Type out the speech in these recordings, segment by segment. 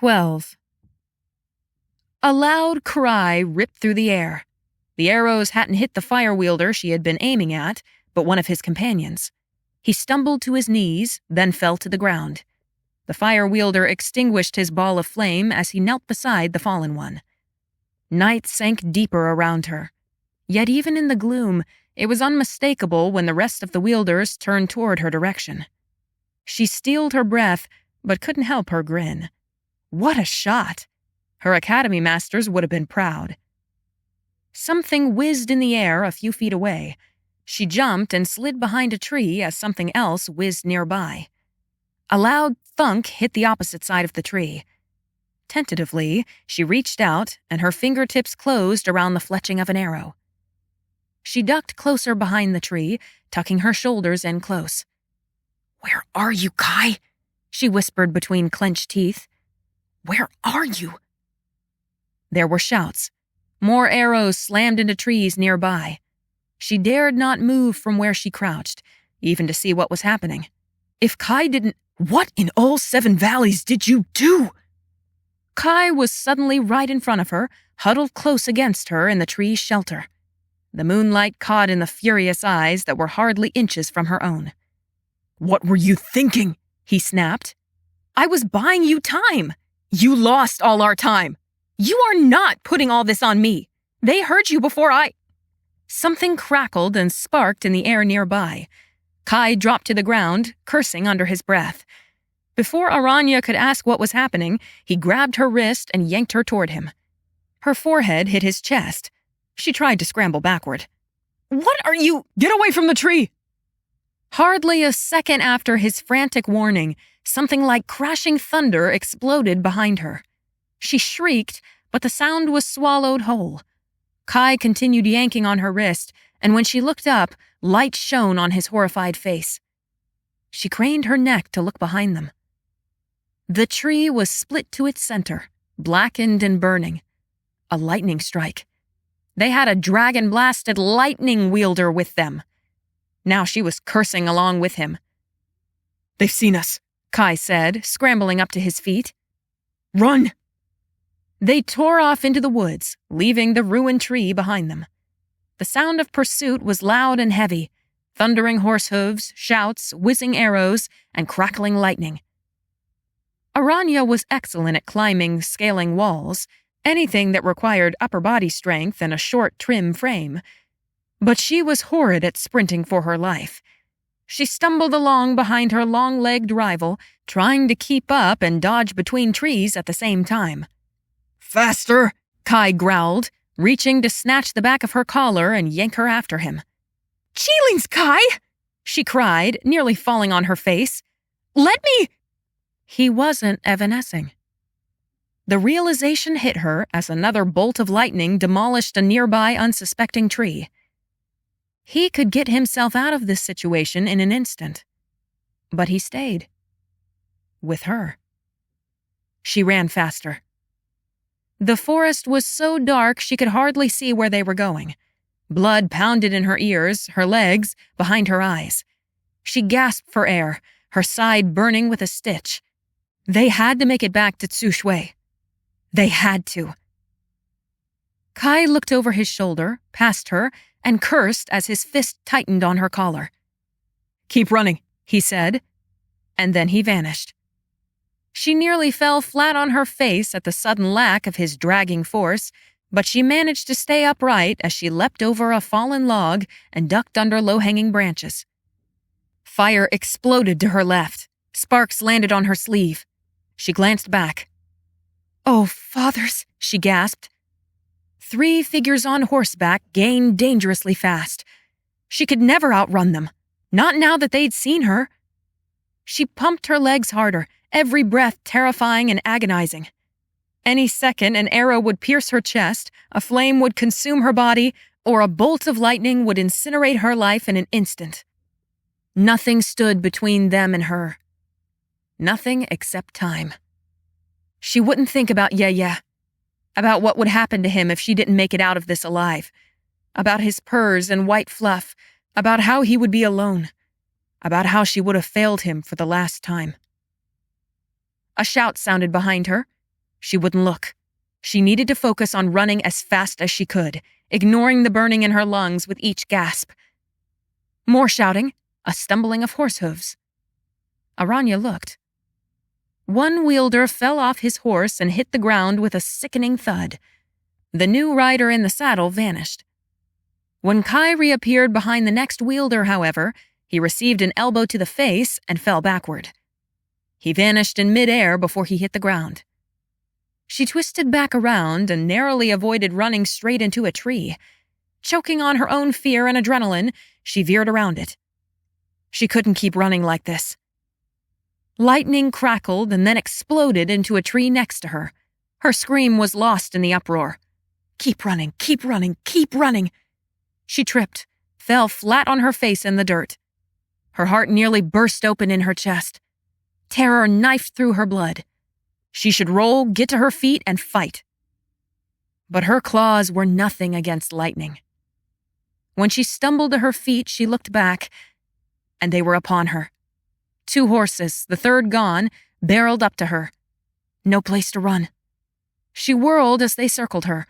12. A loud cry ripped through the air. The arrows hadn't hit the fire wielder she had been aiming at, but one of his companions. He stumbled to his knees, then fell to the ground. The fire wielder extinguished his ball of flame as he knelt beside the fallen one. Night sank deeper around her. Yet even in the gloom, it was unmistakable when the rest of the wielders turned toward her direction. She steeled her breath, but couldn't help her grin. What a shot! Her academy masters would have been proud. Something whizzed in the air a few feet away. She jumped and slid behind a tree as something else whizzed nearby. A loud thunk hit the opposite side of the tree. Tentatively, she reached out, and her fingertips closed around the fletching of an arrow. She ducked closer behind the tree, tucking her shoulders in close. "Where are you, Kai?" she whispered between clenched teeth. "Where are you?" There were shouts. More arrows slammed into trees nearby. She dared not move from where she crouched, even to see what was happening. If Kai didn't... What in all 7 valleys did you do? Kai was suddenly right in front of her, huddled close against her in the tree's shelter. The moonlight caught in the furious eyes that were hardly inches from her own. "What were you thinking?" he snapped. "I was buying you time. You lost all our time. You are not putting all this on me. They heard you before I..." Something crackled and sparked in the air nearby. Kai dropped to the ground, cursing under his breath. Before Aranya could ask what was happening, he grabbed her wrist and yanked her toward him. Her forehead hit his chest. She tried to scramble backward. "What are you... Get away from the tree!" Hardly a second after his frantic warning, something like crashing thunder exploded behind her. She shrieked, but the sound was swallowed whole. Kai continued yanking on her wrist, and when she looked up, light shone on his horrified face. She craned her neck to look behind them. The tree was split to its center, blackened and burning. A lightning strike. They had a dragon-blasted lightning wielder with them. Now she was cursing along with him. "They've seen us," Kai said, scrambling up to his feet. "Run!" They tore off into the woods, leaving the ruined tree behind them. The sound of pursuit was loud and heavy, thundering horse hooves, shouts, whizzing arrows, and crackling lightning. Aranya was excellent at climbing, scaling walls, anything that required upper body strength and a short, trim frame. But she was horrid at sprinting for her life. She stumbled along behind her long-legged rival, trying to keep up and dodge between trees at the same time. "Faster!" Kai growled, reaching to snatch the back of her collar and yank her after him. "Cheelings, Kai!" she cried, nearly falling on her face. "Let me—" He wasn't evanescing. The realization hit her as another bolt of lightning demolished a nearby unsuspecting tree. He could get himself out of this situation in an instant. But he stayed. With her. She ran faster. The forest was so dark she could hardly see where they were going. Blood pounded in her ears, her legs, behind her eyes. She gasped for air, her side burning with a stitch. They had to make it back to Tsushui. They had to. Kai looked over his shoulder, past her, and cursed as his fist tightened on her collar. "Keep running," he said, and then he vanished. She nearly fell flat on her face at the sudden lack of his dragging force, but she managed to stay upright as she leapt over a fallen log and ducked under low-hanging branches. Fire exploded to her left. Sparks landed on her sleeve. She glanced back. "Oh, fathers," she gasped. 3 figures on horseback gained dangerously fast. She could never outrun them, not now that they'd seen her. She pumped her legs harder, every breath terrifying and agonizing. Any second, an arrow would pierce her chest, a flame would consume her body, or a bolt of lightning would incinerate her life in an instant. Nothing stood between them and her. Nothing except time. She wouldn't think about Ye, about what would happen to him if she didn't make it out of this alive, about his purrs and white fluff, about how he would be alone, about how she would have failed him for the last time. A shout sounded behind her. She wouldn't look. She needed to focus on running as fast as she could, ignoring the burning in her lungs with each gasp. More shouting, a stumbling of horse hooves. Aranya looked. One wielder fell off his horse and hit the ground with a sickening thud. The new rider in the saddle vanished. When Kai reappeared behind the next wielder, however, he received an elbow to the face and fell backward. He vanished in midair before he hit the ground. She twisted back around and narrowly avoided running straight into a tree. Choking on her own fear and adrenaline, she veered around it. She couldn't keep running like this. Lightning crackled and then exploded into a tree next to her. Her scream was lost in the uproar. Keep running, keep running, keep running. She tripped, fell flat on her face in the dirt. Her heart nearly burst open in her chest. Terror knifed through her blood. She should roll, get to her feet, and fight. But her claws were nothing against lightning. When she stumbled to her feet, she looked back, and they were upon her. 2 horses, the third gone, barreled up to her. No place to run. She whirled as they circled her.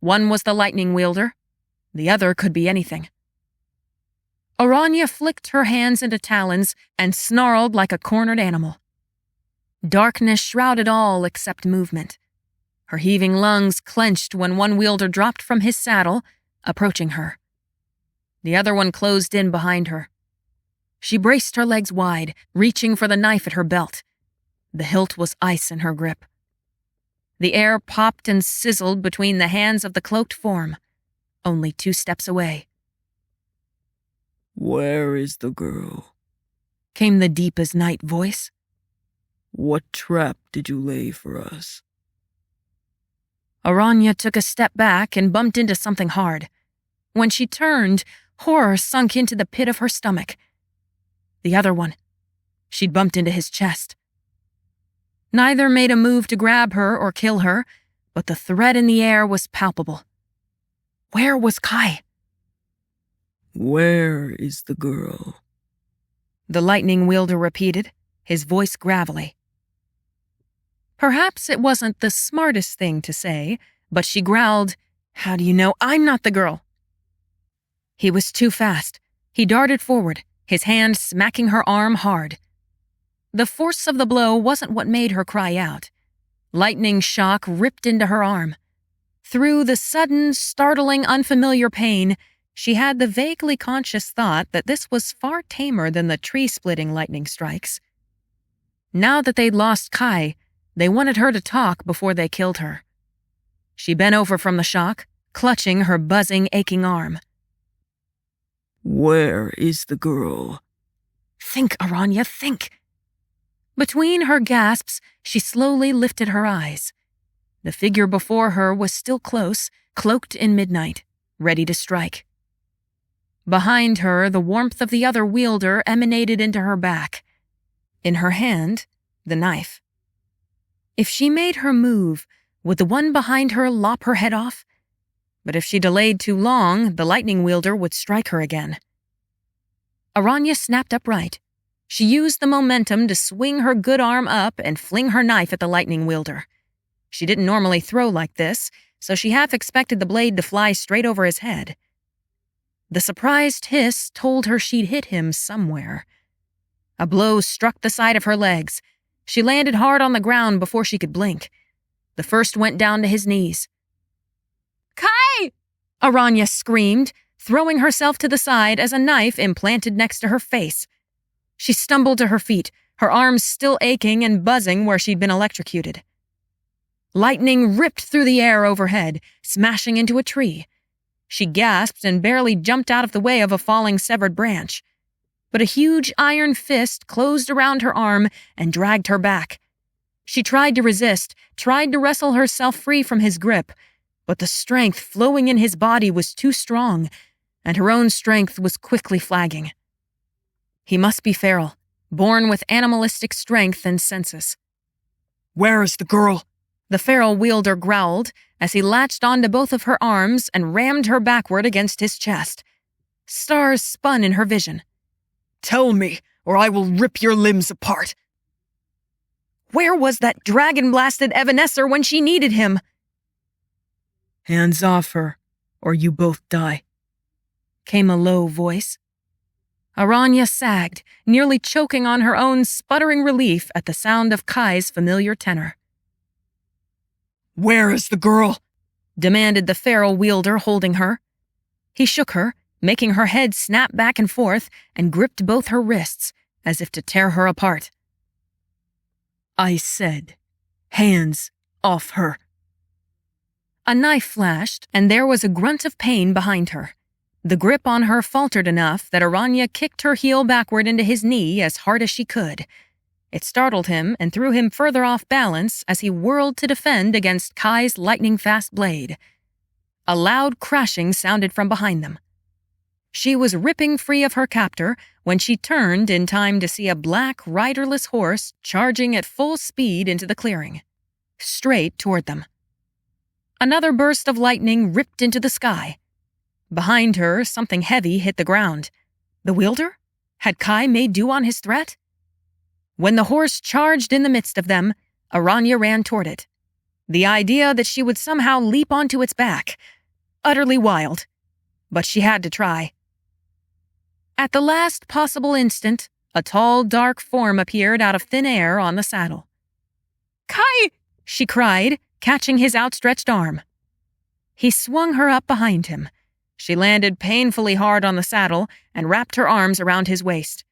One was the lightning wielder. The other could be anything. Aranya flicked her hands into talons and snarled like a cornered animal. Darkness shrouded all except movement. Her heaving lungs clenched when one wielder dropped from his saddle, approaching her. The other one closed in behind her. She braced her legs wide, reaching for the knife at her belt. The hilt was ice in her grip. The air popped and sizzled between the hands of the cloaked form, only 2 steps away. "Where is the girl?" came the deep as night voice. "What trap did you lay for us?" Aranya took a step back and bumped into something hard. When she turned, horror sunk into the pit of her stomach. The other one. She'd bumped into his chest. Neither made a move to grab her or kill her, but the threat in the air was palpable. Where was Kai? "Where is the girl?" The lightning wielder repeated, his voice gravelly. Perhaps it wasn't the smartest thing to say, but she growled, "How do you know I'm not the girl?" He was too fast. He darted forward, his hand smacking her arm hard. The force of the blow wasn't what made her cry out. Lightning shock ripped into her arm. Through the sudden, startling, unfamiliar pain, she had the vaguely conscious thought that this was far tamer than the tree-splitting lightning strikes. Now that they'd lost Kai, they wanted her to talk before they killed her. She bent over from the shock, clutching her buzzing, aching arm. "Where is the girl?" Think, Aranya, think. Between her gasps, she slowly lifted her eyes. The figure before her was still close, cloaked in midnight, ready to strike. Behind her, the warmth of the other wielder emanated into her back. In her hand, the knife. If she made her move, would the one behind her lop her head off? But if she delayed too long, the lightning wielder would strike her again. Aranya snapped upright. She used the momentum to swing her good arm up and fling her knife at the lightning wielder. She didn't normally throw like this, so she half expected the blade to fly straight over his head. The surprised hiss told her she'd hit him somewhere. A blow struck the side of her legs. She landed hard on the ground before she could blink. The first went down to his knees. "Kai!" Aranya screamed, throwing herself to the side as a knife implanted next to her face. She stumbled to her feet, her arms still aching and buzzing where she'd been electrocuted. Lightning ripped through the air overhead, smashing into a tree. She gasped and barely jumped out of the way of a falling severed branch. But a huge iron fist closed around her arm and dragged her back. She tried to resist, tried to wrestle herself free from his grip, but the strength flowing in his body was too strong, and her own strength was quickly flagging. He must be feral, born with animalistic strength and senses. "Where is the girl?" The feral wielder growled as he latched onto both of her arms and rammed her backward against his chest. Stars spun in her vision. "Tell me, or I will rip your limbs apart." Where was that dragon-blasted Evanescer when she needed him? Hands off her, or you both die, came a low voice. Aranya sagged, nearly choking on her own sputtering relief at the sound of Kai's familiar tenor. Where is the girl? Demanded the feral wielder holding her. He shook her, making her head snap back and forth, and gripped both her wrists, as if to tear her apart. I said, hands off her. A knife flashed, and there was a grunt of pain behind her. The grip on her faltered enough that Aranya kicked her heel backward into his knee as hard as she could. It startled him and threw him further off balance as he whirled to defend against Kai's lightning-fast blade. A loud crashing sounded from behind them. She was ripping free of her captor when she turned in time to see a black, riderless horse charging at full speed into the clearing, straight toward them. Another burst of lightning ripped into the sky. Behind her, something heavy hit the ground. The wielder? Had Kai made do on his threat? When the horse charged in the midst of them, Aranya ran toward it. The idea that she would somehow leap onto its back. Utterly wild. But she had to try. At the last possible instant, a tall, dark form appeared out of thin air on the saddle. "Kai!" she cried, catching his outstretched arm. He swung her up behind him. She landed painfully hard on the saddle and wrapped her arms around his waist.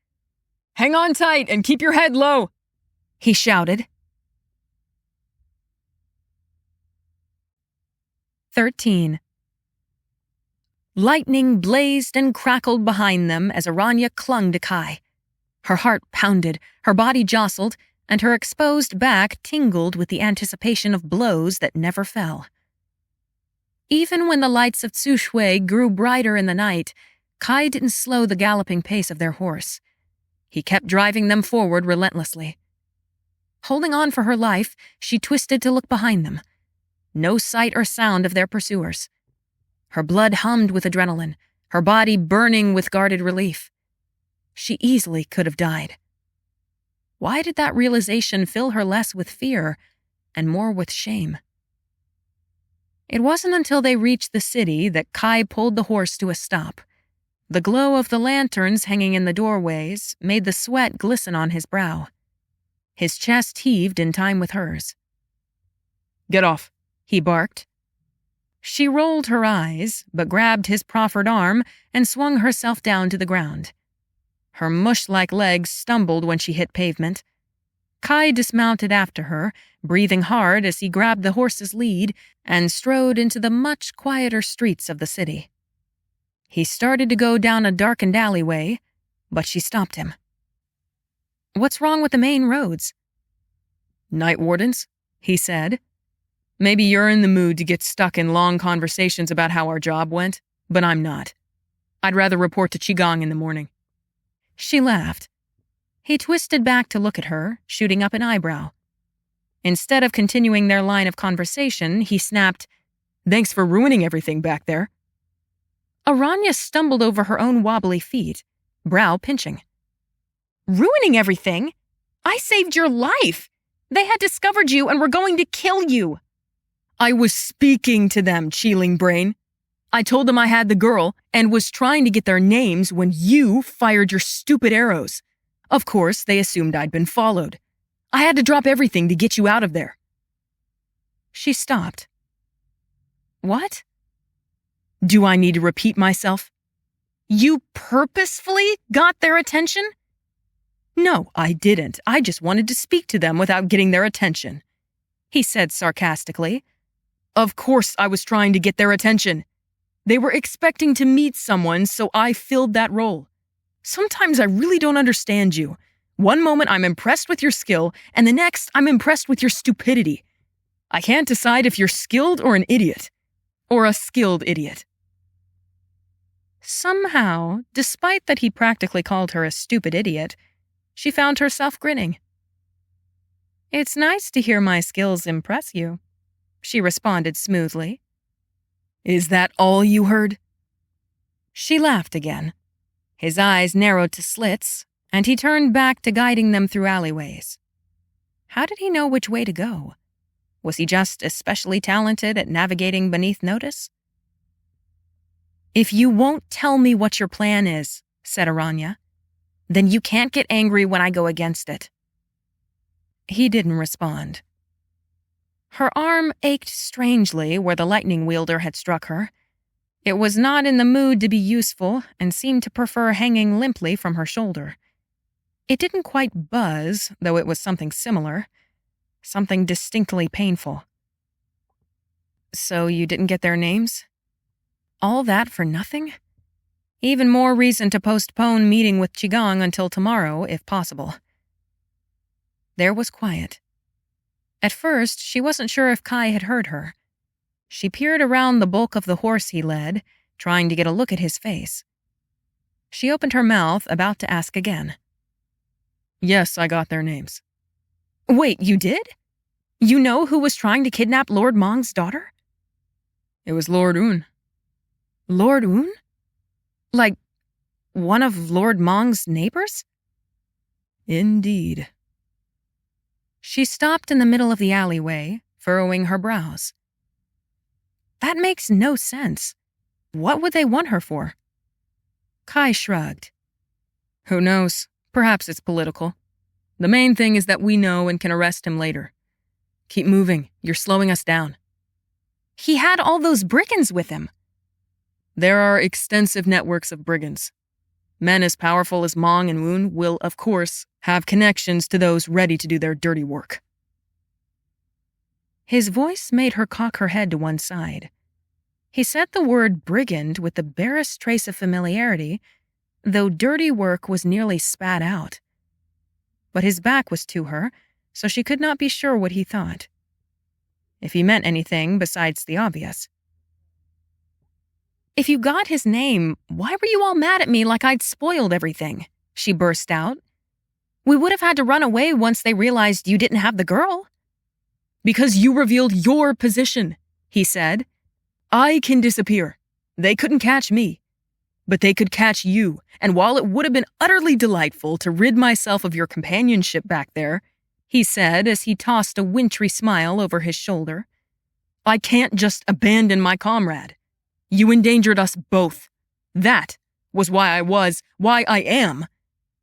Hang on tight and keep your head low, he shouted. 13. Lightning blazed and crackled behind them as Aranya clung to Kai. Her heart pounded, her body jostled, and her exposed back tingled with the anticipation of blows that never fell. Even when the lights of Tsushui grew brighter in the night, Kai didn't slow the galloping pace of their horse. He kept driving them forward relentlessly. Holding on for her life, she twisted to look behind them. No sight or sound of their pursuers. Her blood hummed with adrenaline, her body burning with guarded relief. She easily could have died. Why did that realization fill her less with fear and more with shame? It wasn't until they reached the city that Kai pulled the horse to a stop. The glow of the lanterns hanging in the doorways made the sweat glisten on his brow. His chest heaved in time with hers. Get off, he barked. She rolled her eyes, but grabbed his proffered arm and swung herself down to the ground. Her mush-like legs stumbled when she hit pavement. Kai dismounted after her, breathing hard as he grabbed the horse's lead and strode into the much quieter streets of the city. He started to go down a darkened alleyway, but she stopped him. "What's wrong with the main roads?" "Night wardens," he said. "Maybe you're in the mood to get stuck in long conversations about how our job went, but I'm not. I'd rather report to Qigong in the morning." She laughed. He twisted back to look at her, shooting up an eyebrow. Instead of continuing their line of conversation, he snapped, "Thanks for ruining everything back there." Aranya stumbled over her own wobbly feet, brow pinching. "Ruining everything? I saved your life! They had discovered you and were going to kill you!" "I was speaking to them, Cheeling Brain. I told them I had the girl and was trying to get their names when you fired your stupid arrows. Of course, they assumed I'd been followed. I had to drop everything to get you out of there." She stopped. "What?" "Do I need to repeat myself?" "You purposefully got their attention?" "No, I didn't. I just wanted to speak to them without getting their attention," he said sarcastically. "Of course I was trying to get their attention. They were expecting to meet someone, so I filled that role. Sometimes I really don't understand you. One moment I'm impressed with your skill, and the next I'm impressed with your stupidity. I can't decide if you're skilled or an idiot. Or a skilled idiot." Somehow, despite that he practically called her a stupid idiot, she found herself grinning. "It's nice to hear my skills impress you," she responded smoothly. "Is that all you heard?" She laughed again. His eyes narrowed to slits, and he turned back to guiding them through alleyways. How did he know which way to go? Was he just especially talented at navigating beneath notice? "If you won't tell me what your plan is," said Aranya, "then you can't get angry when I go against it." He didn't respond. Her arm ached strangely where the lightning wielder had struck her. It was not in the mood to be useful and seemed to prefer hanging limply from her shoulder. It didn't quite buzz, though it was something similar, something distinctly painful. "So you didn't get their names? All that for nothing? Even more reason to postpone meeting with Qigong until tomorrow, if possible." There was quiet. At first, she wasn't sure if Kai had heard her. She peered around the bulk of the horse he led, trying to get a look at his face. She opened her mouth, about to ask again. "Yes, I got their names." "Wait, you did? You know who was trying to kidnap Lord Mong's daughter?" "It was Lord Un." "Lord Un? Like, one of Lord Mong's neighbors?" "Indeed." She stopped in the middle of the alleyway, furrowing her brows. That makes no sense. What would they want her for? Kai shrugged. "Who knows? Perhaps it's political. The main thing is that we know and can arrest him later. Keep moving. You're slowing us down." "He had all those brigands with him." "There are extensive networks of brigands. Men as powerful as Mong and Woon will, of course, have connections to those ready to do their dirty work." His voice made her cock her head to one side. He said the word brigand with the barest trace of familiarity, though dirty work was nearly spat out. But his back was to her, so she could not be sure what he thought. If he meant anything besides the obvious. "If you got his name, why were you all mad at me like I'd spoiled everything?" she burst out. "We would have had to run away once they realized you didn't have the girl." "Because you revealed your position," he said. "I can disappear. They couldn't catch me. But they could catch you, and while it would have been utterly delightful to rid myself of your companionship back there," he said as he tossed a wintry smile over his shoulder, "I can't just abandon my comrade. You endangered us both. That was why I am,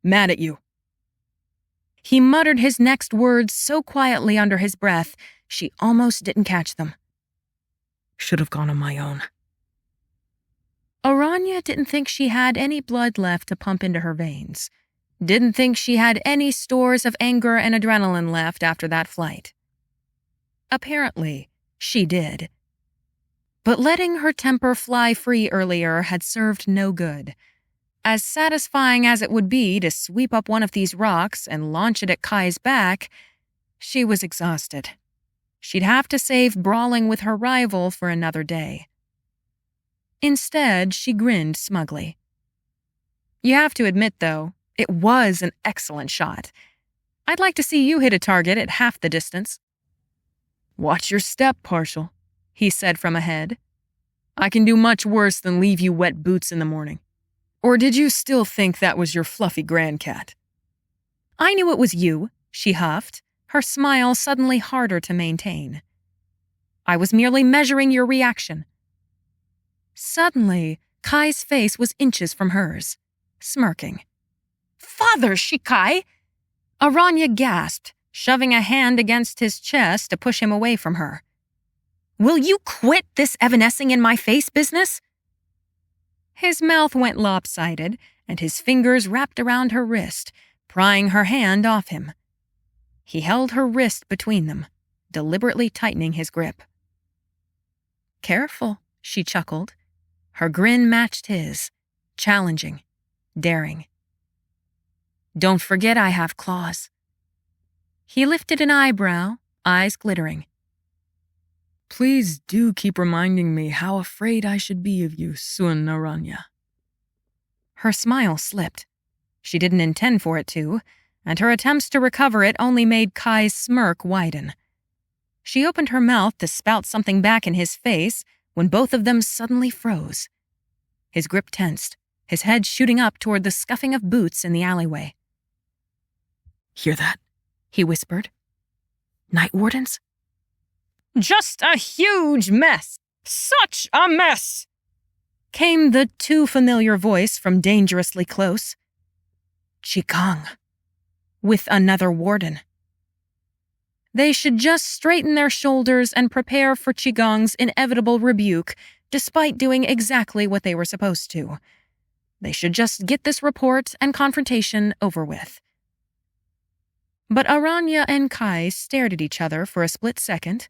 mad at you." He muttered his next words so quietly under his breath, she almost didn't catch them. "Should have gone on my own." Aranya didn't think she had any blood left to pump into her veins. Didn't think she had any stores of anger and adrenaline left after that flight. Apparently, she did. But letting her temper fly free earlier had served no good. As satisfying as it would be to sweep up one of these rocks and launch it at Kai's back, she was exhausted. She'd have to save brawling with her rival for another day. Instead, she grinned smugly. "You have to admit, though, it was an excellent shot. I'd like to see you hit a target at half the distance." "Watch your step, Partial," he said from ahead. "I can do much worse than leave you wet boots in the morning. Or did you still think that was your fluffy grandcat?" "I knew it was you," she huffed, her smile suddenly harder to maintain. "I was merely measuring your reaction." Suddenly, Kai's face was inches from hers, smirking. "Father, Shi Kai!" Aranya gasped, shoving a hand against his chest to push him away from her. "Will you quit this evanescing in my face business?" His mouth went lopsided, and his fingers wrapped around her wrist, prying her hand off him. He held her wrist between them, deliberately tightening his grip. "Careful," she chuckled. Her grin matched his, challenging, daring. "Don't forget I have claws." He lifted an eyebrow, eyes glittering. "Please do keep reminding me how afraid I should be of you, Sun Aranya." Her smile slipped. She didn't intend for it to, and her attempts to recover it only made Kai's smirk widen. She opened her mouth to spout something back in his face when both of them suddenly froze. His grip tensed, his head shooting up toward the scuffing of boots in the alleyway. "Hear that?" he whispered. Night wardens? Just a huge mess! Such a mess! Came the too familiar voice from dangerously close. Qigong. With another warden. They should just straighten their shoulders and prepare for Qigong's inevitable rebuke, despite doing exactly what they were supposed to. They should just get this report and confrontation over with. But Aranya and Kai stared at each other for a split second,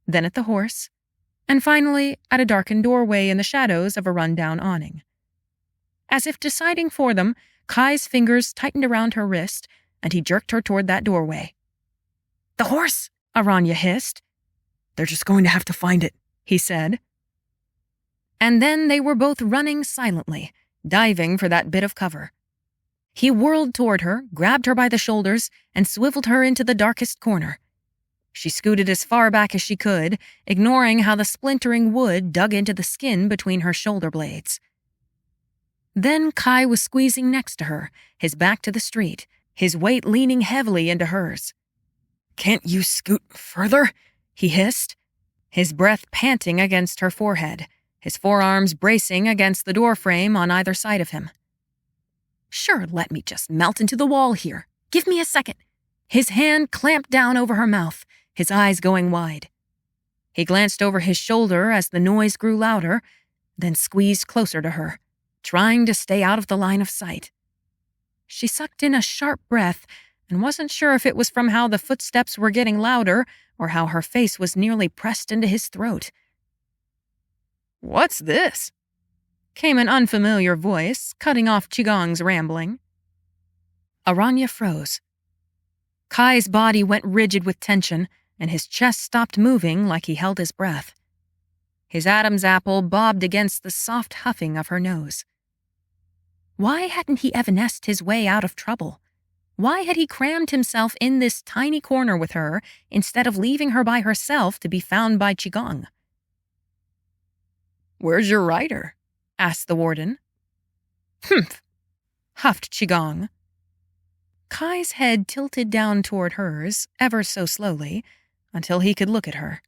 then at the horse, and finally at a darkened doorway in the shadows of a run-down awning. As if deciding for them, Kai's fingers tightened around her wrist, and he jerked her toward that doorway. The horse, Aranya hissed. They're just going to have to find it, he said. And then they were both running silently, diving for that bit of cover. He whirled toward her, grabbed her by the shoulders, and swiveled her into the darkest corner. She scooted as far back as she could, ignoring how the splintering wood dug into the skin between her shoulder blades. Then Kai was squeezing next to her, his back to the street, his weight leaning heavily into hers. Can't you scoot further? He hissed, his breath panting against her forehead, his forearms bracing against the doorframe on either side of him. Sure, let me just melt into the wall here. Give me a second. His hand clamped down over her mouth, his eyes going wide. He glanced over his shoulder as the noise grew louder, then squeezed closer to her, trying to stay out of the line of sight. She sucked in a sharp breath and wasn't sure if it was from how the footsteps were getting louder or how her face was nearly pressed into his throat. What's this? Came an unfamiliar voice, cutting off Qigong's rambling. Aranya froze. Kai's body went rigid with tension, and his chest stopped moving like he held his breath. His Adam's apple bobbed against the soft huffing of her nose. Why hadn't he evanesced his way out of trouble? Why had he crammed himself in this tiny corner with her instead of leaving her by herself to be found by Qigong? Where's your rider? Asked the warden. Humph, huffed Qigong. Kai's head tilted down toward hers, ever so slowly, until he could look at her.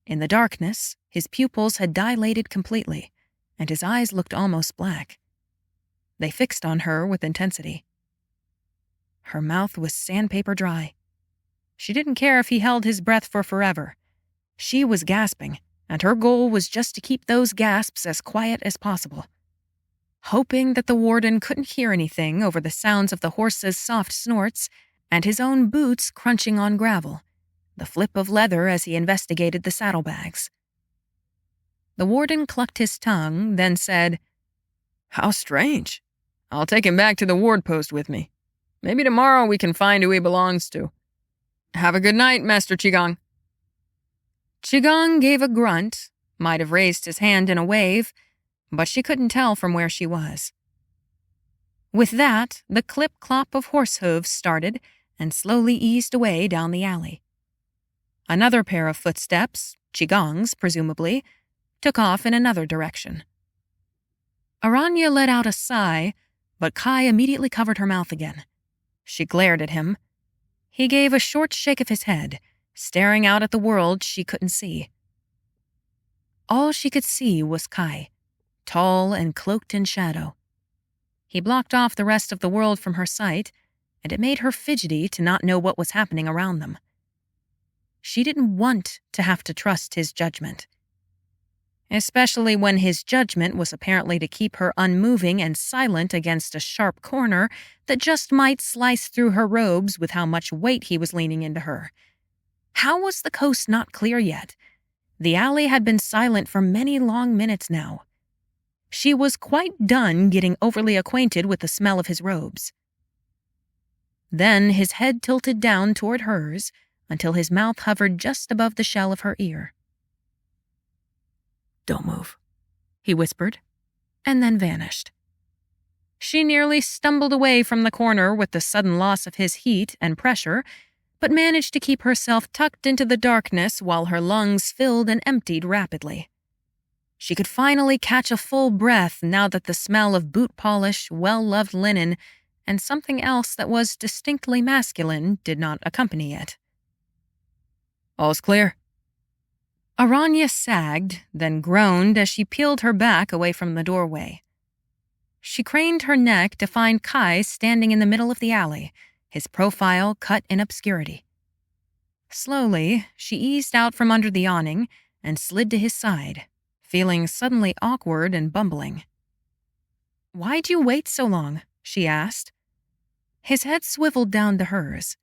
In the darkness, his pupils had dilated completely, and his eyes looked almost black. They fixed on her with intensity. Her mouth was sandpaper dry. She didn't care if he held his breath for forever. She was gasping, and her goal was just to keep those gasps as quiet as possible. Hoping that the warden couldn't hear anything over the sounds of the horse's soft snorts and his own boots crunching on gravel, the flip of leather as he investigated the saddlebags. The warden clucked his tongue, then said, How strange. I'll take him back to the ward post with me. Maybe tomorrow we can find who he belongs to. Have a good night, Master Qigong. Qigong gave a grunt, might have raised his hand in a wave, but she couldn't tell from where she was. With that, the clip-clop of horse hooves started and slowly eased away down the alley. Another pair of footsteps, Qigong's presumably, took off in another direction. Aranya let out a sigh, but Kai immediately covered her mouth again. She glared at him. He gave a short shake of his head, staring out at the world she couldn't see. All she could see was Kai, tall and cloaked in shadow. He blocked off the rest of the world from her sight, and it made her fidgety to not know what was happening around them. She didn't want to have to trust his judgment, especially when his judgment was apparently to keep her unmoving and silent against a sharp corner that just might slice through her robes with how much weight he was leaning into her. How was the coast not clear yet? The alley had been silent for many long minutes now. She was quite done getting overly acquainted with the smell of his robes. Then his head tilted down toward hers until his mouth hovered just above the shell of her ear. Don't move, he whispered, and then vanished. She nearly stumbled away from the corner with the sudden loss of his heat and pressure, but managed to keep herself tucked into the darkness while her lungs filled and emptied rapidly. She could finally catch a full breath now that the smell of boot polish, well-loved linen, and something else that was distinctly masculine did not accompany it. All's clear? Aranya sagged, then groaned as she peeled her back away from the doorway. She craned her neck to find Kai standing in the middle of the alley, his profile cut in obscurity. Slowly, she eased out from under the awning and slid to his side, feeling suddenly awkward and bumbling. "Why'd you wait so long?" she asked. His head swiveled down to hers.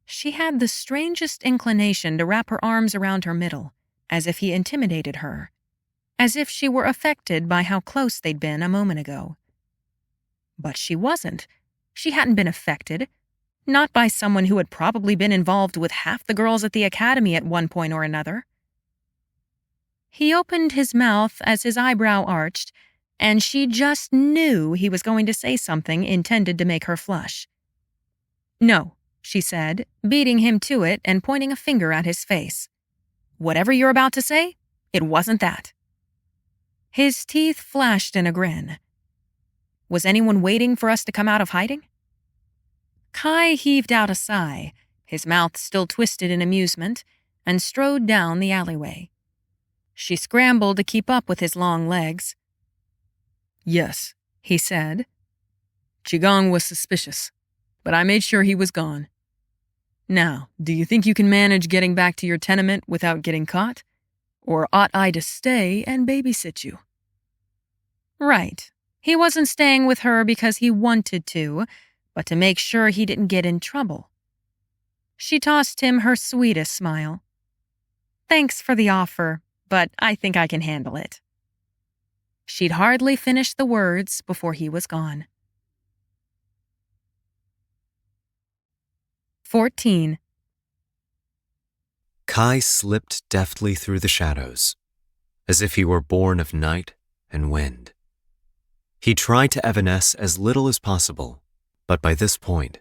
She had the strangest inclination to wrap her arms around her middle, as if he intimidated her, as if she were affected by how close they'd been a moment ago. But she wasn't. She hadn't been affected. Not by someone who had probably been involved with half the girls at the academy at one point or another. He opened his mouth as his eyebrow arched, and she just knew he was going to say something intended to make her flush. "No," she said, beating him to it and pointing a finger at his face. "Whatever you're about to say, it wasn't that." His teeth flashed in a grin. "Was anyone waiting for us to come out of hiding?" Kai heaved out a sigh, his mouth still twisted in amusement, and strode down the alleyway. She scrambled to keep up with his long legs. "Yes," he said. "Qigong was suspicious, but I made sure he was gone. Now, do you think you can manage getting back to your tenement without getting caught? Or ought I to stay and babysit you?" Right. He wasn't staying with her because he wanted to, but to make sure he didn't get in trouble. She tossed him her sweetest smile. "Thanks for the offer, but I think I can handle it." She'd hardly finished the words before he was gone. 14. Kai slipped deftly through the shadows, as if he were born of night and wind. He tried to evanesce as little as possible, but by this point,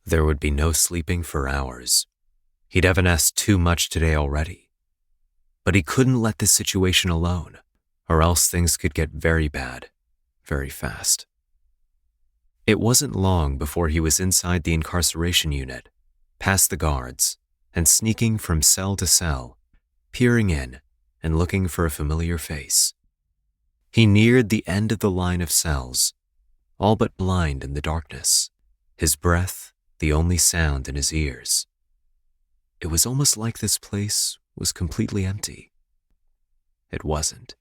there would be no sleeping for hours. He'd evanesced too much today already. But he couldn't let this situation alone, or else things could get very bad, very fast. It wasn't long before he was inside the incarceration unit, past the guards, and sneaking from cell to cell, peering in and looking for a familiar face. He neared the end of the line of cells, all but blind in the darkness, his breath the only sound in his ears. It was almost like this place was completely empty. It wasn't.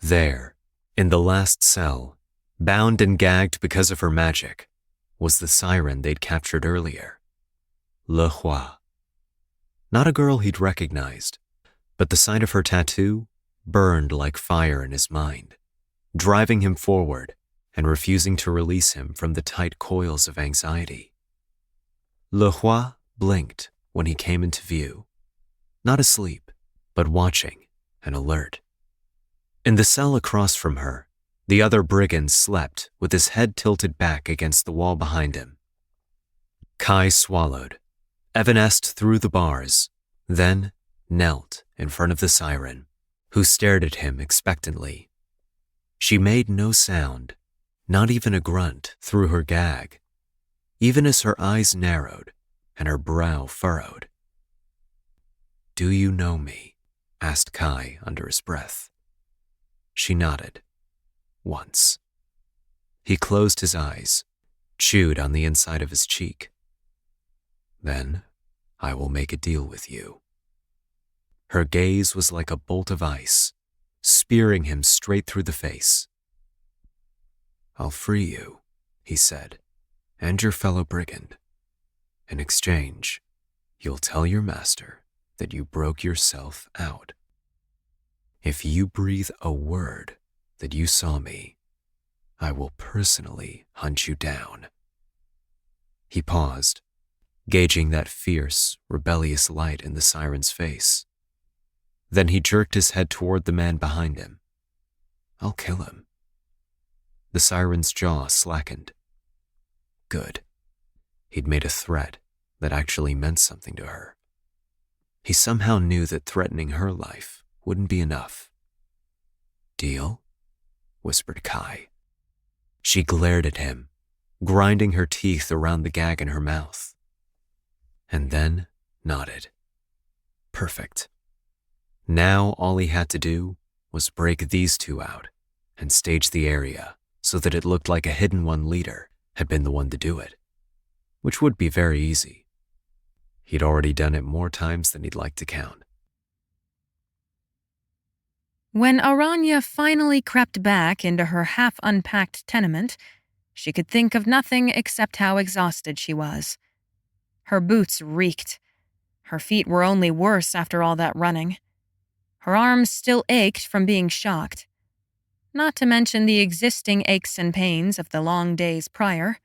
There, in the last cell, bound and gagged because of her magic, was the siren they'd captured earlier. Le Roi. Not a girl he'd recognized, but the sight of her tattoo burned like fire in his mind, driving him forward and refusing to release him from the tight coils of anxiety. Le Roi blinked when he came into view, not asleep, but watching and alert. In the cell across from her, the other brigand slept with his head tilted back against the wall behind him. Kai swallowed, evanesced through the bars, then knelt in front of the siren, who stared at him expectantly. She made no sound, not even a grunt through her gag, even as her eyes narrowed and her brow furrowed. "Do you know me?" asked Kai under his breath. She nodded. Once. He closed his eyes, chewed on the inside of his cheek. "Then I will make a deal with you." Her gaze was like a bolt of ice, spearing him straight through the face. "I'll free you," he said, "and your fellow brigand. In exchange, you'll tell your master that you broke yourself out. If you breathe a word that you saw me, I will personally hunt you down." He paused, gauging that fierce, rebellious light in the siren's face. Then he jerked his head toward the man behind him. "I'll kill him." The siren's jaw slackened. Good. He'd made a threat that actually meant something to her. He somehow knew that threatening her life wouldn't be enough. "Deal?" whispered Kai. She glared at him, grinding her teeth around the gag in her mouth, and then nodded. perfect. Now all he had to do was break these two out and stage the area so that it looked like a hidden one leader had been the one to do it, which would be very easy. He'd already done it more times than he'd like to count. When Aranya finally crept back into her half-unpacked tenement, she could think of nothing except how exhausted she was. Her boots reeked. Her feet were only worse after all that running. Her arms still ached from being shocked. Not to mention the existing aches and pains of the long days prior.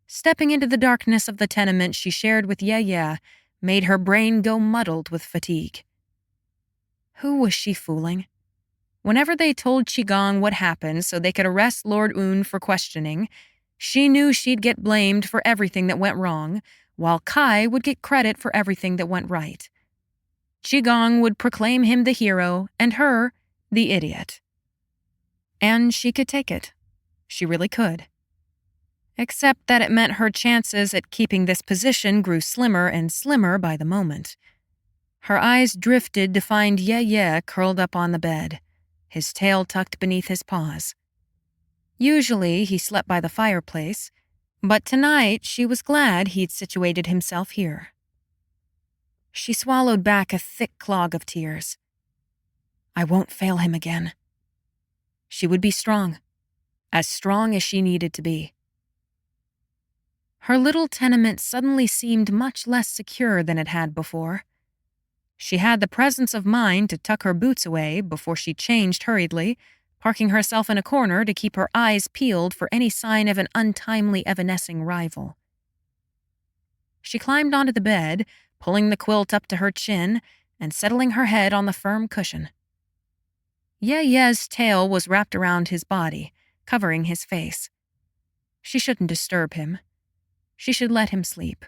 Stepping into the darkness of the tenement she shared with Leigh made her brain go muddled with fatigue. Who was she fooling? Whenever they told Qigong what happened so they could arrest Lord Un for questioning, she knew she'd get blamed for everything that went wrong, while Kai would get credit for everything that went right. Qigong would proclaim him the hero and her the idiot. And she could take it. She really could. Except that it meant her chances at keeping this position grew slimmer and slimmer by the moment. Her eyes drifted to find Leigh curled up on the bed, his tail tucked beneath his paws. Usually he slept by the fireplace, but tonight she was glad he'd situated himself here. She swallowed back a thick clog of tears. I won't fail him again. She would be strong, as strong as she needed to be. Her little tenement suddenly seemed much less secure than it had before. She had the presence of mind to tuck her boots away before she changed hurriedly, parking herself in a corner to keep her eyes peeled for any sign of an untimely evanescing rival. She climbed onto the bed, pulling the quilt up to her chin and settling her head on the firm cushion. Leih's tail was wrapped around his body, covering his face. She shouldn't disturb him. She should let him sleep.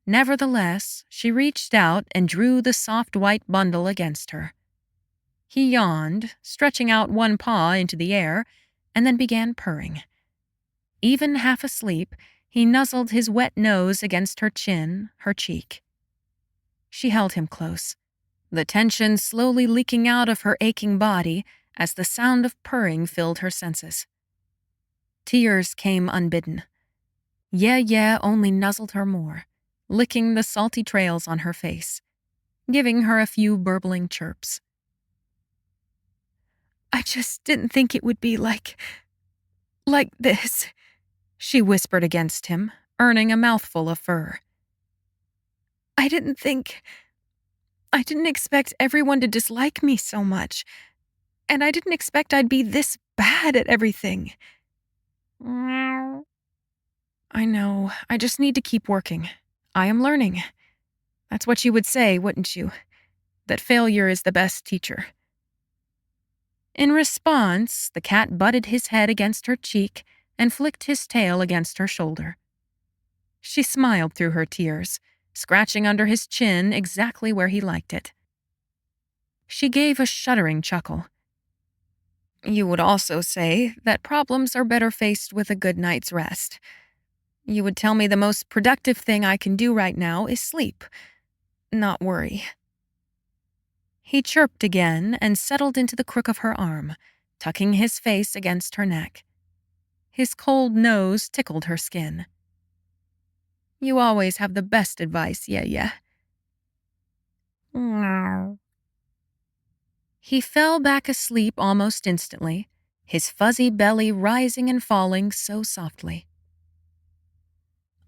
Nevertheless, she reached out and drew the soft white bundle against her. He yawned, stretching out one paw into the air, and then began purring. Even half asleep, he nuzzled his wet nose against her chin, her cheek. She held him close, the tension slowly leaking out of her aching body as the sound of purring filled her senses. Tears came unbidden. Leigh only nuzzled her more, licking the salty trails on her face, giving her a few burbling chirps. I just didn't think it would be like this, she whispered against him, earning a mouthful of fur. I didn't expect everyone to dislike me so much, and I didn't expect I'd be this bad at everything. I know, I just need to keep working. I am learning. That's what you would say, wouldn't you? That failure is the best teacher. In response, the cat butted his head against her cheek and flicked his tail against her shoulder. She smiled through her tears, scratching under his chin exactly where he liked it. She gave a shuddering chuckle. You would also say that problems are better faced with a good night's rest. You would tell me the most productive thing I can do right now is sleep, not worry. He chirped again and settled into the crook of her arm, tucking his face against her neck. His cold nose tickled her skin. You always have the best advice, Leigh. He fell back asleep almost instantly, his fuzzy belly rising and falling so softly.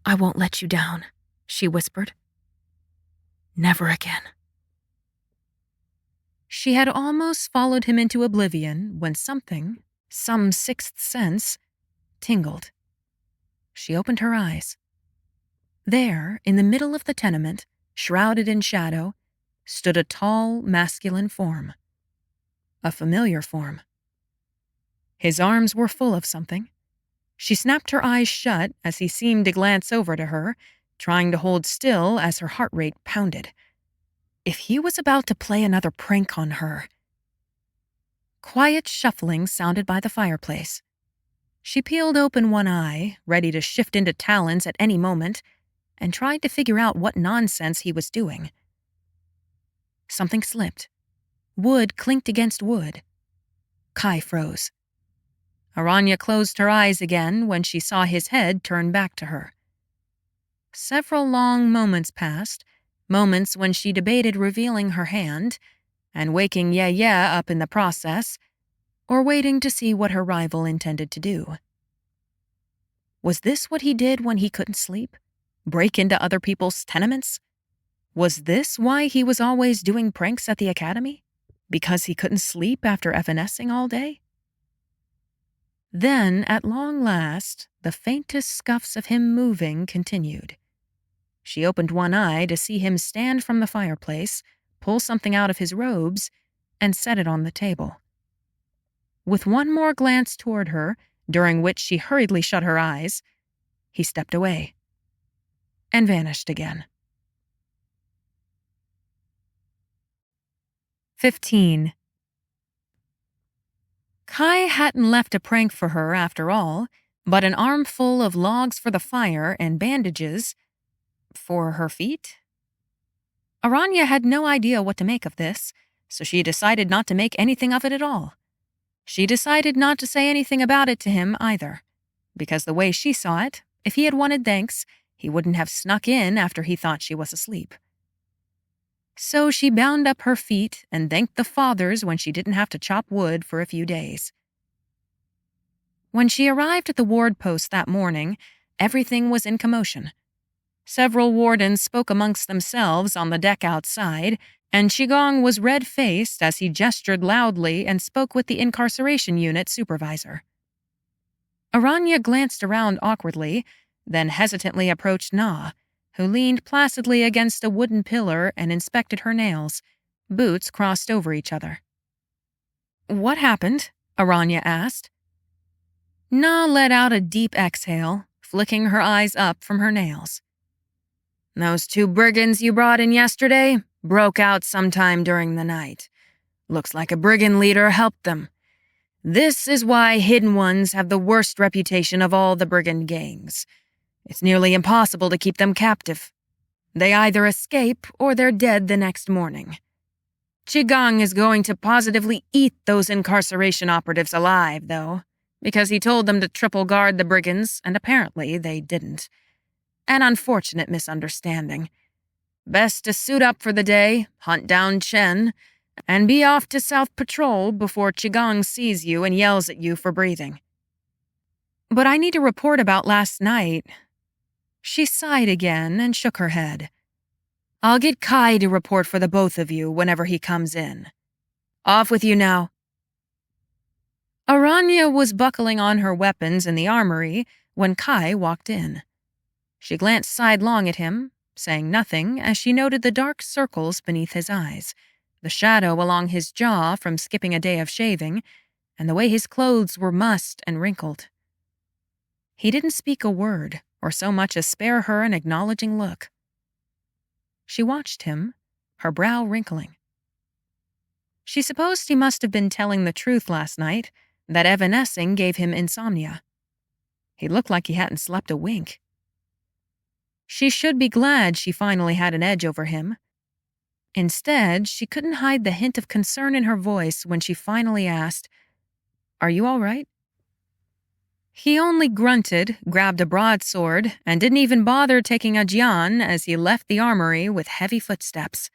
I won't let you down, she whispered. Never again. She had almost followed him into oblivion when something, some sixth sense, tingled. She opened her eyes. There, in the middle of the tenement, shrouded in shadow, stood a tall, masculine form. A familiar form. His arms were full of something. She snapped her eyes shut as he seemed to glance over to her, trying to hold still as her heart rate pounded. If he was about to play another prank on her. Quiet shuffling sounded by the fireplace. She peeled open one eye, ready to shift into Talons at any moment, and tried to figure out what nonsense he was doing. Something slipped. Wood clinked against wood. Kai froze. Aranya closed her eyes again when she saw his head turn back to her. Several long moments passed, moments when she debated revealing her hand and waking Yeah up in the process, or waiting to see what her rival intended to do. Was this what he did when he couldn't sleep? Break into other people's tenements? Was this why he was always doing pranks at the academy? Because he couldn't sleep after evanescing all day? Then, at long last, the faintest scuffs of him moving continued. She opened one eye to see him stand from the fireplace, pull something out of his robes, and set it on the table. With one more glance toward her, during which she hurriedly shut her eyes, he stepped away and vanished again. 15. Kai hadn't left a prank for her after all, but an armful of logs for the fire and bandages for her feet? Aranya had no idea what to make of this, so she decided not to make anything of it at all. She decided not to say anything about it to him either, because the way she saw it, if he had wanted thanks, he wouldn't have snuck in after he thought she was asleep. So she bound up her feet and thanked the fathers when she didn't have to chop wood for a few days. When she arrived at the ward post that morning, everything was in commotion. Several wardens spoke amongst themselves on the deck outside, and Qigong was red-faced as he gestured loudly and spoke with the incarceration unit supervisor. Aranya glanced around awkwardly, then hesitantly approached Na, who leaned placidly against a wooden pillar and inspected her nails, boots crossed over each other. "What happened?" Aranya asked. Na let out a deep exhale, flicking her eyes up from her nails. "Those 2 brigands you brought in yesterday broke out sometime during the night. Looks like a brigand leader helped them. This is why Hidden Ones have the worst reputation of all the brigand gangs. It's nearly impossible to keep them captive. They either escape or they're dead the next morning. Qigong is going to positively eat those incarceration operatives alive, though, because he told them to triple guard the brigands, and apparently they didn't. An unfortunate misunderstanding. Best to suit up for the day, hunt down Chen, and be off to South Patrol before Qigong sees you and yells at you for breathing." "But I need to report about last night." She sighed again and shook her head. "I'll get Kai to report for the both of you whenever he comes in. Off with you now." Aranya was buckling on her weapons in the armory when Kai walked in. She glanced sidelong at him, saying nothing as she noted the dark circles beneath his eyes, the shadow along his jaw from skipping a day of shaving, and the way his clothes were mussed and wrinkled. He didn't speak a word, or so much as spare her an acknowledging look. She watched him, her brow wrinkling. She supposed he must have been telling the truth last night, that evanescing gave him insomnia. He looked like he hadn't slept a wink. She should be glad she finally had an edge over him. Instead, she couldn't hide the hint of concern in her voice when she finally asked, "Are you all right?" He only grunted, grabbed a broadsword, and didn't even bother taking a jian as he left the armory with heavy footsteps.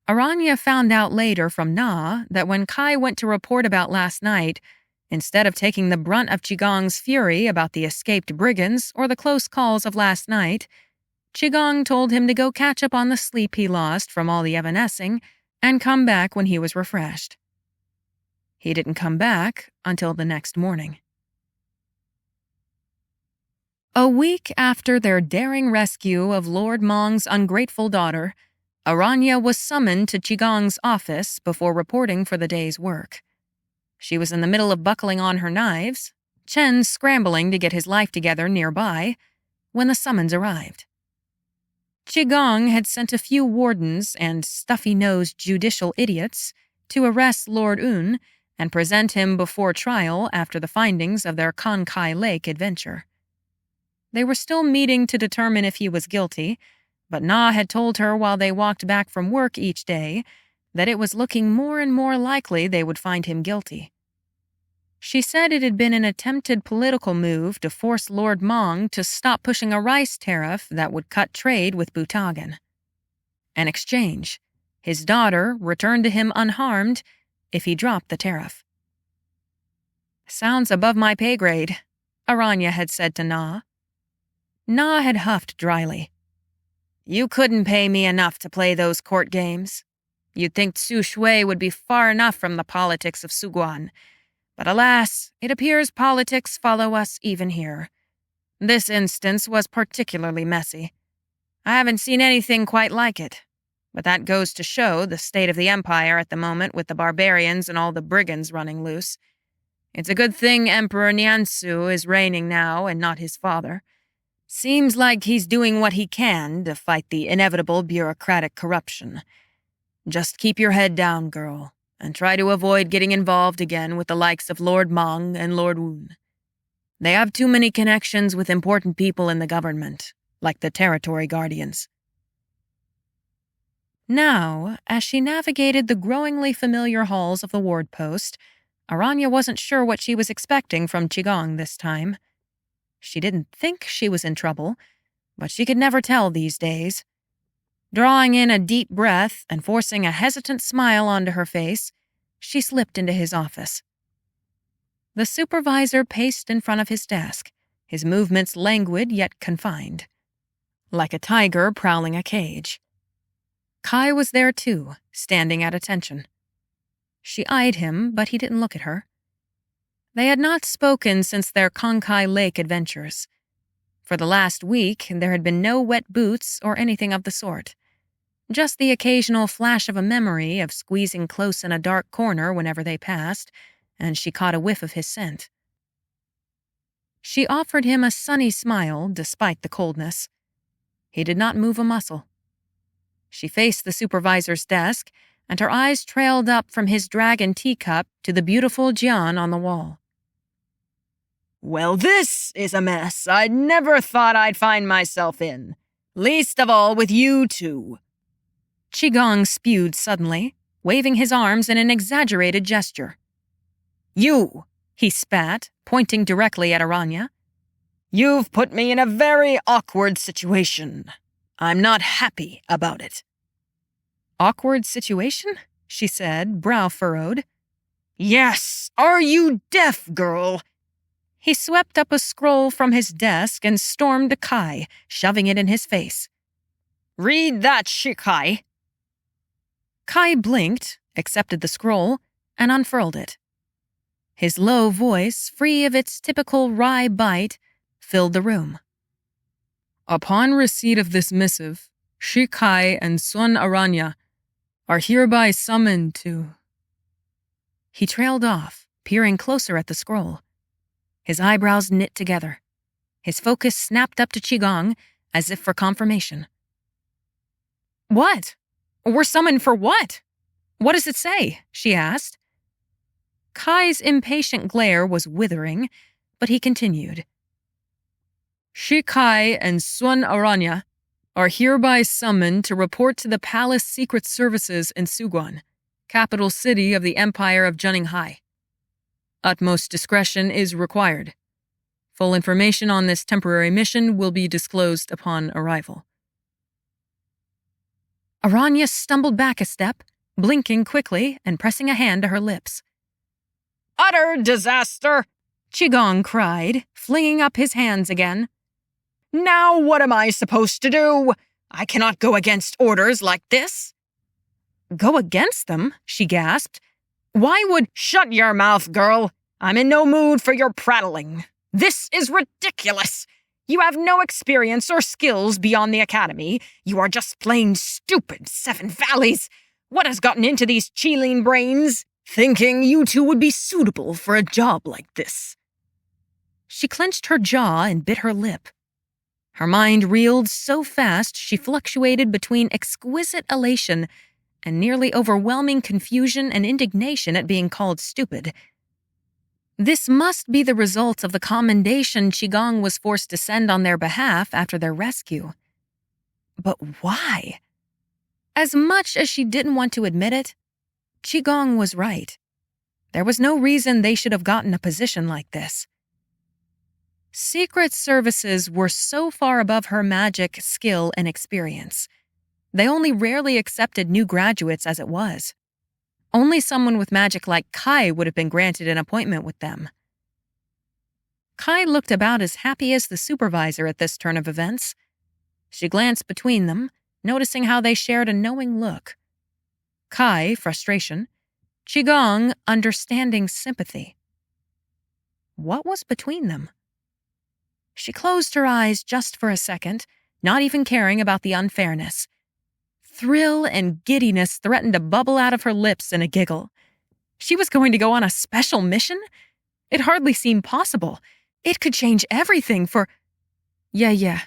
Aranya found out later from Na that when Kai went to report about last night, instead of taking the brunt of Qigong's fury about the escaped brigands or the close calls of last night, Qigong told him to go catch up on the sleep he lost from all the evanescing and come back when he was refreshed. He didn't come back until the next morning. A week after their daring rescue of Lord Mong's ungrateful daughter, Aranya was summoned to Qigong's office before reporting for the day's work. She was in the middle of buckling on her knives, Chen scrambling to get his life together nearby, when the summons arrived. Qigong had sent a few wardens and stuffy-nosed judicial idiots to arrest Lord Un and present him before trial after the findings of their Kai Lake adventure. They were still meeting to determine if he was guilty, But Na had told her while they walked back from work each day that it was looking more and more likely they would find him guilty. She said it had been an attempted political move to force Lord Mong to stop pushing a rice tariff that would cut trade with Butagan. In exchange, his daughter returned to him unharmed if he dropped the tariff. "Sounds above my pay grade," Aranya had said to Na. Na had huffed dryly. "You couldn't pay me enough to play those court games. You'd think Su Shui would be far enough from the politics of Suguan. But alas, it appears politics follow us even here. This instance was particularly messy. I haven't seen anything quite like it. But that goes to show the state of the Empire at the moment with the barbarians and all the brigands running loose. It's a good thing Emperor Niansu is reigning now and not his father. Seems like he's doing what he can to fight the inevitable bureaucratic corruption. Just keep your head down, girl, and try to avoid getting involved again with the likes of Lord Mong and Lord Woon. They have too many connections with important people in the government, like the Territory Guardians." Now, as she navigated the growingly familiar halls of the ward post, Aranya wasn't sure what she was expecting from Qigong this time. She didn't think she was in trouble, but she could never tell these days. Drawing in a deep breath and forcing a hesitant smile onto her face, she slipped into his office. The supervisor paced in front of his desk, his movements languid yet confined, like a tiger prowling a cage. Kai was there too, standing at attention. She eyed him, but he didn't look at her. They had not spoken since their Konkai Lake adventures. For the last week, there had been no wet boots or anything of the sort. Just the occasional flash of a memory of squeezing close in a dark corner whenever they passed, and she caught a whiff of his scent. She offered him a sunny smile despite the coldness. He did not move a muscle. She faced the supervisor's desk, and her eyes trailed up from his dragon teacup to the beautiful Jian on the wall. "Well, this is a mess I'd never thought I'd find myself in. Least of all with you two." Qigong spewed suddenly, waving his arms in an exaggerated gesture. "You," he spat, pointing directly at Aranya. "You've put me in a very awkward situation. I'm not happy about it." "Awkward situation?" she said, brow furrowed. "Yes, are you deaf, girl?" He swept up a scroll from his desk and stormed to Kai, shoving it in his face. "Read that, Shi Kai." Kai blinked, accepted the scroll, and unfurled it. His low voice, free of its typical wry bite, filled the room. "Upon receipt of this missive, Shi Kai and Sun Aranya are hereby summoned to..." He trailed off, peering closer at the scroll. His eyebrows knit together. His focus snapped up to Qigong, as if for confirmation. "What? We're summoned for what? What does it say?" she asked. Kai's impatient glare was withering, but he continued. "Shi Kai and Sun Aranya are hereby summoned to report to the Palace Secret Services in Suguan, capital city of the Empire of Juninghai. Utmost discretion is required. Full information on this temporary mission will be disclosed upon arrival." Aranya stumbled back a step, blinking quickly and pressing a hand to her lips. "Utter disaster!" Qigong cried, flinging up his hands again. "Now what am I supposed to do? I cannot go against orders like this." "Go against them?" she gasped. "Why would—" "Shut your mouth, girl. I'm in no mood for your prattling. This is ridiculous. You have no experience or skills beyond the academy. You are just plain stupid, Seven Valleys. What has gotten into these Qilin brains, thinking you two would be suitable for a job like this?" She clenched her jaw and bit her lip. Her mind reeled so fast she fluctuated between exquisite elation and nearly overwhelming confusion and indignation at being called stupid. This must be the result of the commendation Qigong was forced to send on their behalf after their rescue. But why? As much as she didn't want to admit it, Qigong was right. There was no reason they should have gotten a position like this. Secret services were so far above her magic skill and experience. They only rarely accepted new graduates as it was. Only someone with magic like Kai would have been granted an appointment with them. Kai looked about as happy as the supervisor at this turn of events. She glanced between them, noticing how they shared a knowing look. Kai, frustration. Qigong, understanding sympathy. What was between them? She closed her eyes just for a second, not even caring about the unfairness. Thrill and giddiness threatened to bubble out of her lips in a giggle. She was going to go on a special mission? It hardly seemed possible. It could change everything for... Yeah.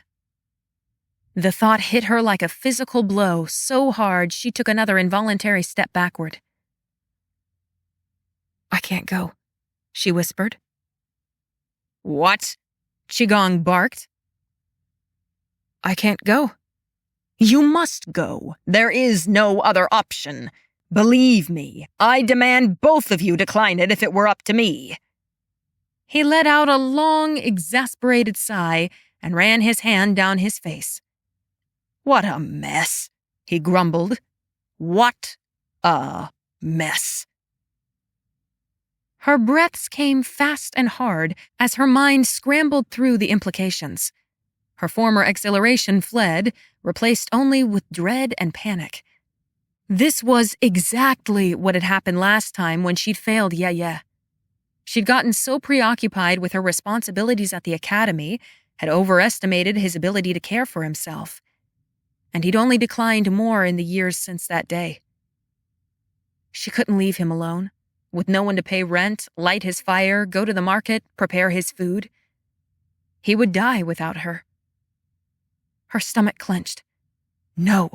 The thought hit her like a physical blow so hard she took another involuntary step backward. I can't go, she whispered. What? Qigong barked. I can't go. You must go. There is no other option. Believe me, I demand both of you decline it if it were up to me. He let out a long, exasperated sigh and ran his hand down his face. What a mess, he grumbled. What a mess. Her breaths came fast and hard as her mind scrambled through the implications. Her former exhilaration fled, replaced only with dread and panic. This was exactly what had happened last time when she'd failed Yeah. She'd gotten so preoccupied with her responsibilities at the academy, had overestimated his ability to care for himself. And he'd only declined more in the years since that day. She couldn't leave him alone, with no one to pay rent, light his fire, go to the market, prepare his food. He would die without her. Her stomach clenched. No.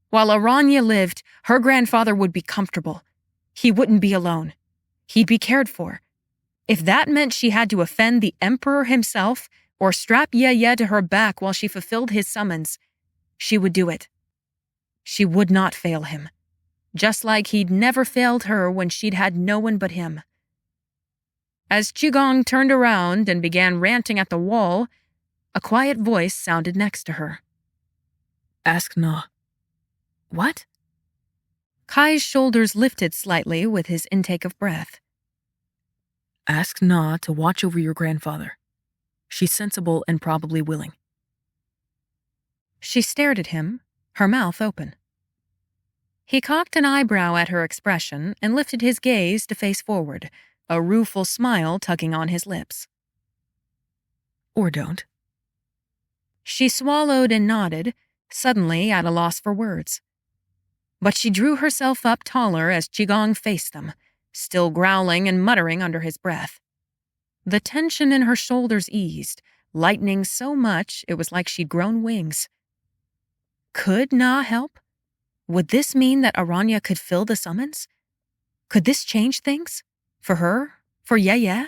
While Aranya lived, her grandfather would be comfortable. He wouldn't be alone. He'd be cared for. If that meant she had to offend the Emperor himself or strap Yeah to her back while she fulfilled his summons, she would do it. She would not fail him, just like he'd never failed her when she'd had no one but him. As Qigong turned around and began ranting at the wall, a quiet voice sounded next to her. Ask Na. What? Kai's shoulders lifted slightly with his intake of breath. Ask Na to watch over your grandfather. She's sensible and probably willing. She stared at him, her mouth open. He cocked an eyebrow at her expression and lifted his gaze to face forward, a rueful smile tugging on his lips. Or don't. She swallowed and nodded, suddenly at a loss for words. But she drew herself up taller as Qigong faced them, still growling and muttering under his breath. The tension in her shoulders eased, lightening so much it was like she'd grown wings. Could Na help? Would this mean that Aranya could fill the summons? Could this change things? For her? For Yeah?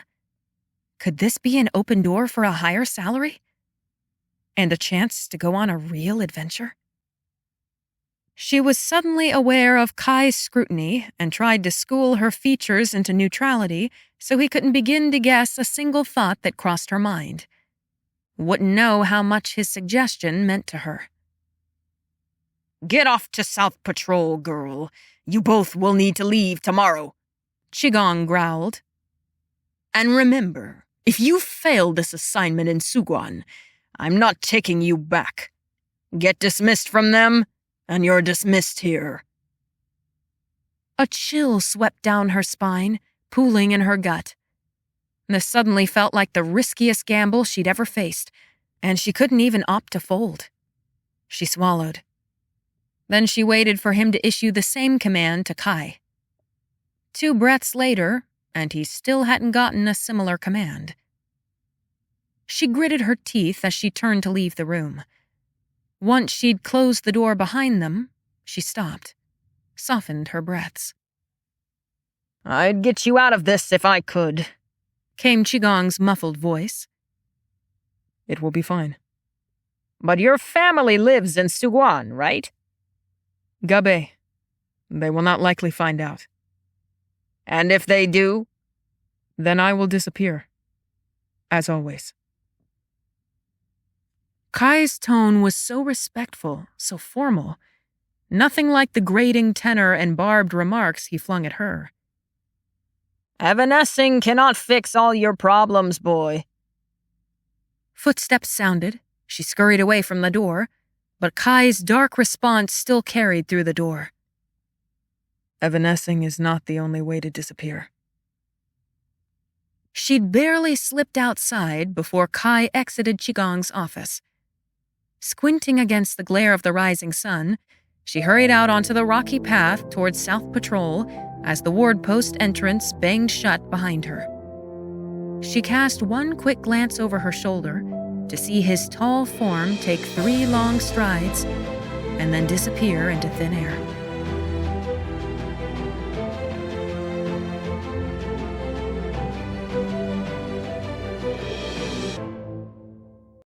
Could this be an open door for a higher salary? And a chance to go on a real adventure? She was suddenly aware of Kai's scrutiny and tried to school her features into neutrality so he couldn't begin to guess a single thought that crossed her mind. Wouldn't know how much his suggestion meant to her. Get off to South Patrol, girl. You both will need to leave tomorrow, Qigong growled. And remember, if you fail this assignment in Suguan, I'm not taking you back. Get dismissed from them, and you're dismissed here. A chill swept down her spine, pooling in her gut. This suddenly felt like the riskiest gamble she'd ever faced, and she couldn't even opt to fold. She swallowed. Then she waited for him to issue the same command to Kai. 2 breaths later, and he still hadn't gotten a similar command. She gritted her teeth as she turned to leave the room. Once she'd closed the door behind them, she stopped, softened her breaths. I'd get you out of this if I could, came Qigong's muffled voice. It will be fine. But your family lives in Suguan, right? Gabe. They will not likely find out. And if they do? Then I will disappear. As always. Kai's tone was so respectful, so formal. Nothing like the grating tenor and barbed remarks he flung at her. Evanescing cannot fix all your problems, boy. Footsteps sounded. She scurried away from the door, but Kai's dark response still carried through the door. Evanescing is not the only way to disappear. She'd barely slipped outside before Kai exited Qigong's office. Squinting against the glare of the rising sun, she hurried out onto the rocky path towards South Patrol as the ward post entrance banged shut behind her. She cast one quick glance over her shoulder to see his tall form take 3 long strides and then disappear into thin air.